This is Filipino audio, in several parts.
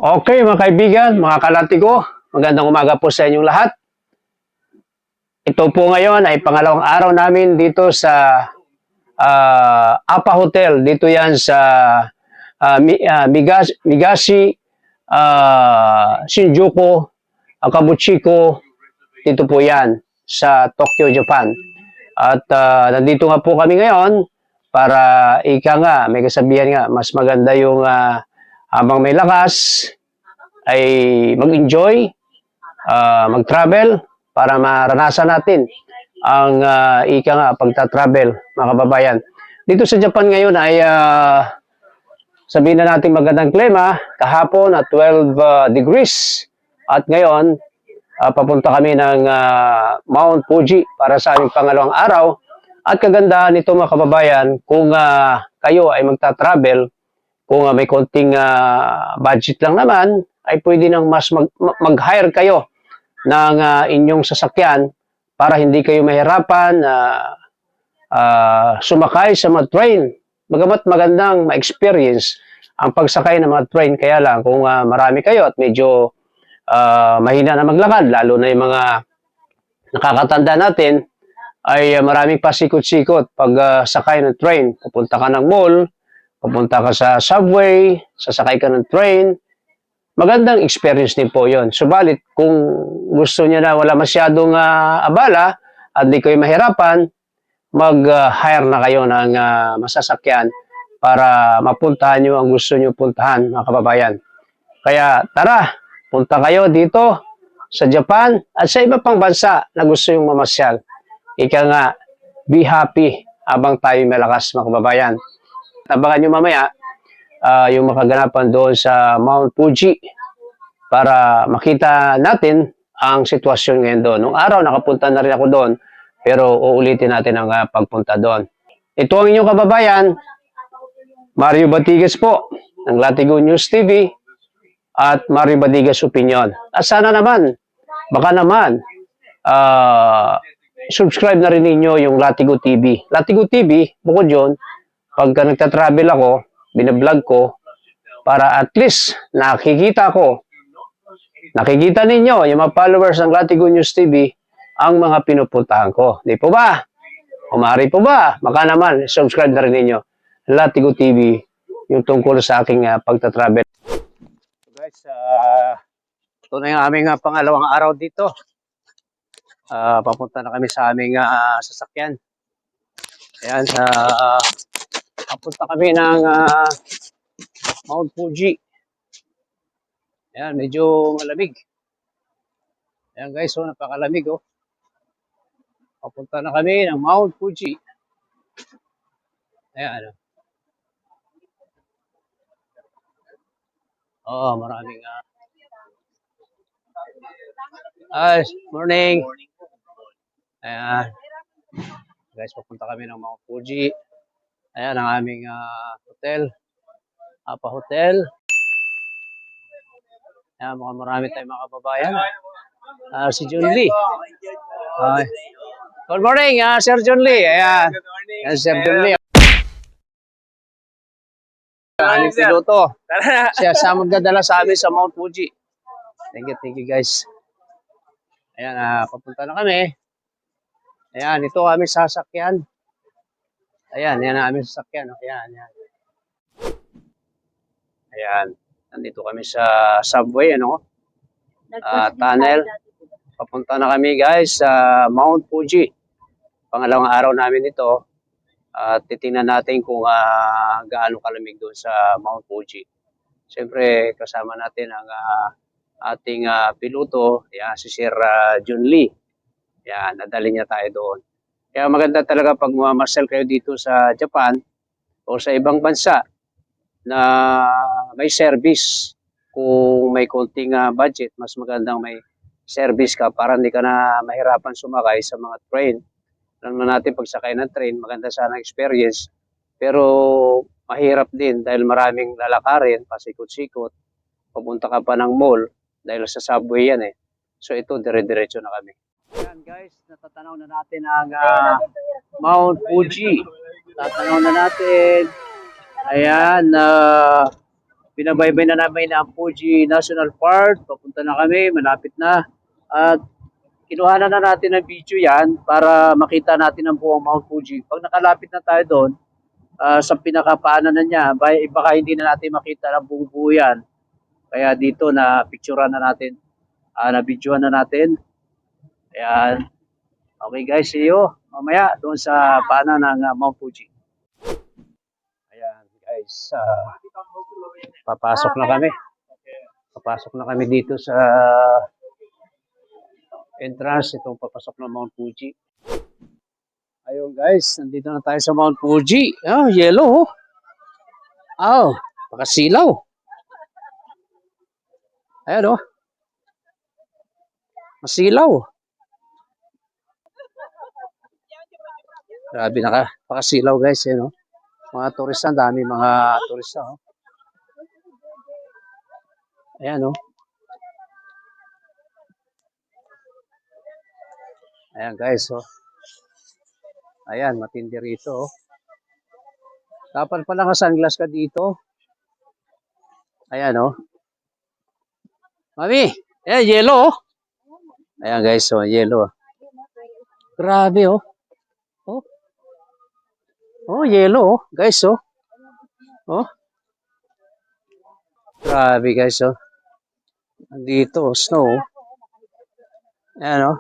Okay mga kaibigan, mga kalatigo, magandang umaga po sa inyong lahat. Ito po ngayon ay pangalawang araw namin dito sa Apa Hotel. Dito yan sa Migashi, Shinjuku, Kabuchiko. Dito po yan sa Tokyo, Japan. At nandito nga po kami ngayon para ika nga, may kasabihan nga, mas maganda yung habang may lakas ay mag-enjoy, mag-travel para maranasan natin ang ika nga pagta-travel, mga kababayan. Dito sa Japan ngayon ay sabihin na natin magandang klima, kahapon at 12 degrees at ngayon papunta kami ng Mount Fuji para sa aming pangalawang araw. At kagandahan nito mga kababayan, kung kayo ay magta-travel, kung may konting budget lang naman, ay pwede nang mas mag-hire kayo ng inyong sasakyan para hindi kayo mahirapan sumakay sa mga train. Bagamat magandang ma-experience ang pagsakay ng mga train, kaya lang kung marami kayo at medyo mahina na maglakad, lalo na yung mga nakakatanda natin, ay maraming pasikot-sikot pag sakay ng train. Pupunta ka ng mall, pupunta ka sa subway, sasakay ka ng train, magandang experience din po yon. Subalit, kung gusto niya na wala masyadong abala at di kayo mahirapan, mag-hire na kayo ng masasakyan para mapuntahan nyo ang gusto nyo puntahan, mga kababayan. Kaya tara, punta kayo dito sa Japan at sa iba pang bansa na gusto yung mamasyal. Ika nga, be happy habang tayo malakas, mga kababayan. Abangan nyo mamaya yung makaganapan doon sa Mount Fuji para makita natin ang sitwasyon ngayon doon. Nung araw, nakapunta na rin ako doon, pero uulitin natin ang pagpunta doon. Ito ang inyong kababayan, Mario Batigas po, ng Latigo News TV at Mario Batigas Opinion. At sana naman, baka naman, subscribe na rin ninyo yung Latigo TV. Latigo TV, bukod yun, pagka nagta-travel ako, binablog ko, para at least nakikita ninyo, yung mga followers ng Latigo News TV, ang mga pinupuntahan ko. Di po ba? Umari po ba? Baka naman, subscribe na rin ninyo. Latigo TV, yung tungkol sa aking pagta-travel. So guys, ito na yung aming pangalawang araw dito. Papunta na kami sa aming sasakyan. Ayan, papunta kami ng Mount Fuji. Ayan, medyo malamig. Ayan guys, so napakalamig oh. Papunta na kami ng Mount Fuji. Ayan. Oh, maraming morning. Ayan. Guys, papunta kami ng Mount Fuji. Ayan ang aming hotel. Apa Hotel. Ayan, mukhang marami tayong mga kababayan. Si John Lee. Good morning, Sir John Lee. Ayan. Ayan, Sir John Lee. Aming piloto. Siya sa magdadala sa amin sa Mount Fuji. Thank you guys. Ayan, papunta na kami. Ayan, ito aming sasakyan. Ayan, yan ang aming sasakyan. Ayan. Ayan, nandito kami sa subway, tunnel. Papunta na kami guys sa Mount Fuji. Pangalawang araw namin ito. At titingnan natin kung gaano kalamig doon sa Mount Fuji. Siyempre, kasama natin ang ating piloto, si Sir John Lee. Yan, nadali niya tayo doon. Kaya maganda talaga pag mamasyal kayo dito sa Japan o sa ibang bansa na may service. Kung may konting budget, mas magandang may service ka para hindi ka na mahirapan sumakay sa mga train. Alam na natin pagsakay ng train, maganda sana experience. Pero mahirap din dahil maraming lalakarin, pasikot-sikot. Papunta ka pa ng mall dahil sa subway yan eh. So ito, dire-diretso na kami. Ayan guys, natatanaw na natin ang Mount Fuji. Tatanaw na natin. Ayan, Binabaybay na namin ang Fuji National Park. Papunta na kami, malapit na. At kinuha na natin ng video yan para makita natin ang buong Mount Fuji. Pag nakalapit na tayo doon, sa pinakapaanan na niya, baka hindi na natin makita ang buong buo yan. Kaya dito na picturean na natin, na videoan na natin. Ayan. Okay guys, see you mamaya doon sa paanan ng Mount Fuji. Ayan guys, papasok na kami. Papasok na kami dito sa entrance itong papasok ng Mount Fuji. Ayun guys, nandito na tayo sa Mount Fuji. Ah, yellow. Oh, pakasilaw. Ayan oh. Masilaw. Grabe pakasilaw guys, eh, no? Mga turista, dami mga turista. Oh. Ayan oh. Ayan guys, oh. Ayan, matindi rito, oh. Dapat pala ka-sunglass ka dito. Ayan, oh. Mami, ayan, yellow, oh. Ayan guys, oh, yellow. Grabe, oh. Oh. Oh, yellow, oh. Guys, oh. Oh. Grabe, guys, oh. Dito, snow. Ayan, oh.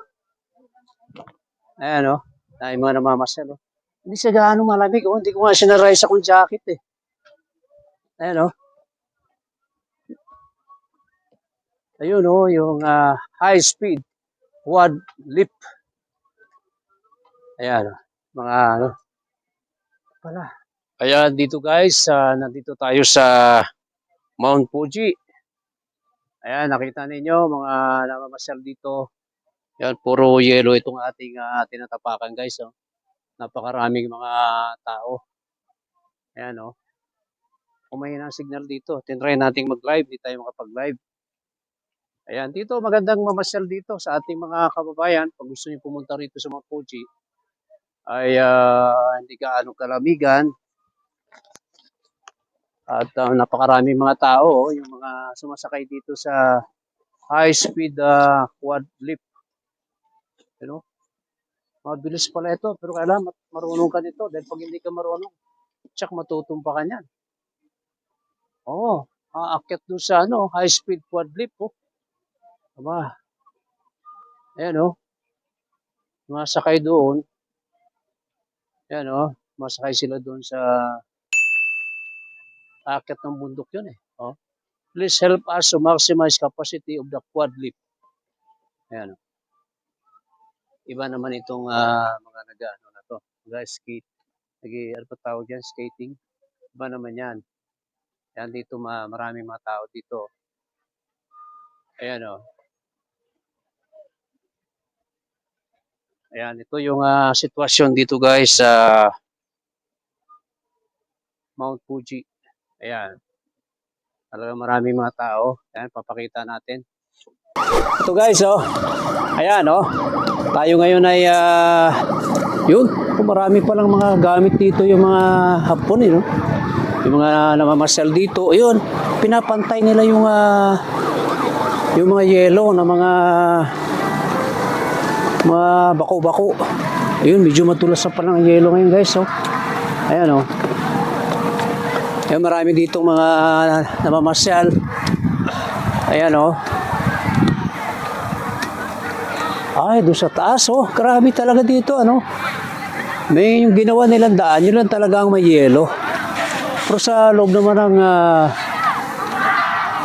Ayan, oh. Dahil mga namamasal, oh. Hindi siya gaano malamig, oh. Hindi ko nga sinarise akong jacket, eh. Ayan, oh. Ayun, oh, yung high-speed quad lift. Ayan, oh. Mga, ano. Pala. Ayan, dito guys, nandito tayo sa Mount Fuji. Ayan, nakita ninyo, mga namamasyal dito. Ayan, puro yellow itong ating tinatapakan guys. Oh. Napakaraming mga tao. Ayan, oh. Umahina ang signal dito. Tinry nating mag-live, di tayo makapag-live. Ayan, dito magandang mamasyal dito sa ating mga kababayan. Pag gusto niyo pumunta rito sa Mount Fuji, ay hindi gaano kalamigan. At napakaraming mga tao, oh, yung mga sumasakay dito sa high-speed quad lift. You know? Mabilis pala ito, pero kailangan marunong ka nito. Dahil pag hindi ka marunong, tsak matutumpa ka niyan. Oo, aakyat doon sa high-speed quad lift. Oh. Aba, ayan oh. Masakay doon. Ayan oh, masakay sila doon sa aakyat ng bundok yun eh. Oh. Please help us to maximize capacity of the quad lift. Ayan oh. Iba naman itong mga nag-ano na to. Skate. Ano pa tawag yan? Skating. Iba naman yan. Ayan dito maraming mga tao dito. Ayan o. Ayan, ito yung sitwasyon dito guys sa Mount Fuji. Ayan. Talagang maraming mga tao. Ayan, papakita natin. Ito guys, oh. Ayan, oh. Tayo ngayon ay yun. Marami palang mga gamit dito yung mga Hapon, no? Yung mga namamasyal dito. Ayun, pinapantay nila yung mga yellow na mga bako-bako. Ayun, medyo matulas na palang yellow ngayon guys, oh. Ayan, oh. Ayan, marami dito mga namamasyal. Ayan, oh. Ay, doon sa taas, oh. Grabe talaga dito, ano. May yung ginawa nilang daan, yun lang talaga ang may yelo. Pero sa loob naman ng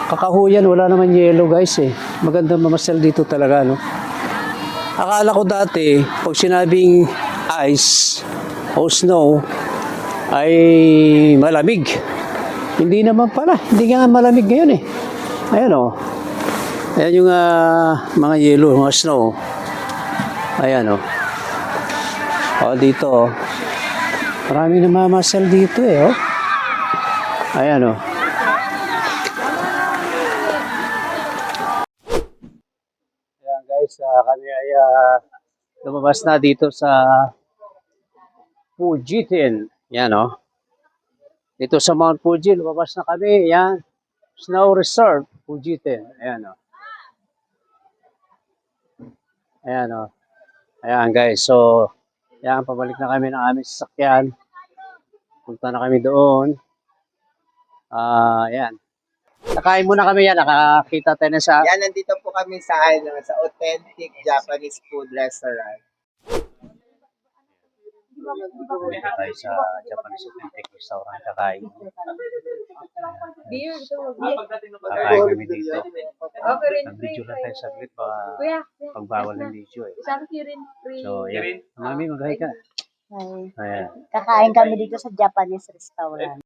kakahuyan, wala naman yelo, guys, eh. Magandang mamasyal dito talaga, no. Akala ko dati, pag sinabing ice o snow, ay malamig. Hindi naman pala. Hindi nga malamig ngayon, eh. Ayan, oh. Ayan yung mga yelo, mga snow. Ayan, oh. O, dito, oh. Maraming namamasyal dito, eh, oh. Ayan, oh. Ayan, guys. Kami ay lumabas na dito sa Fujitin. Ayan, oh. Dito sa Mount Fuji, lumabas na kami. Ayan. Snow Resort, Fujitin. Ayan o. Ayan o. Ayan guys, so ayan, pabalik na kami ng aming sasakyan. Punta na kami doon. Ayan. Nakain muna kami yan, nakakita tayo na sa... Yan, nandito po kami sa sa authentic Japanese food restaurant. Dito tayo sa Japanese Authentic Restaurant, kakain. Kakain kami dito. Nag-video lang tayo saglit, baka pagbawal ng video eh. So, yan. Mami, mag-hi ka. Hi. Ayan. Kakain kami dito sa Japanese restaurant.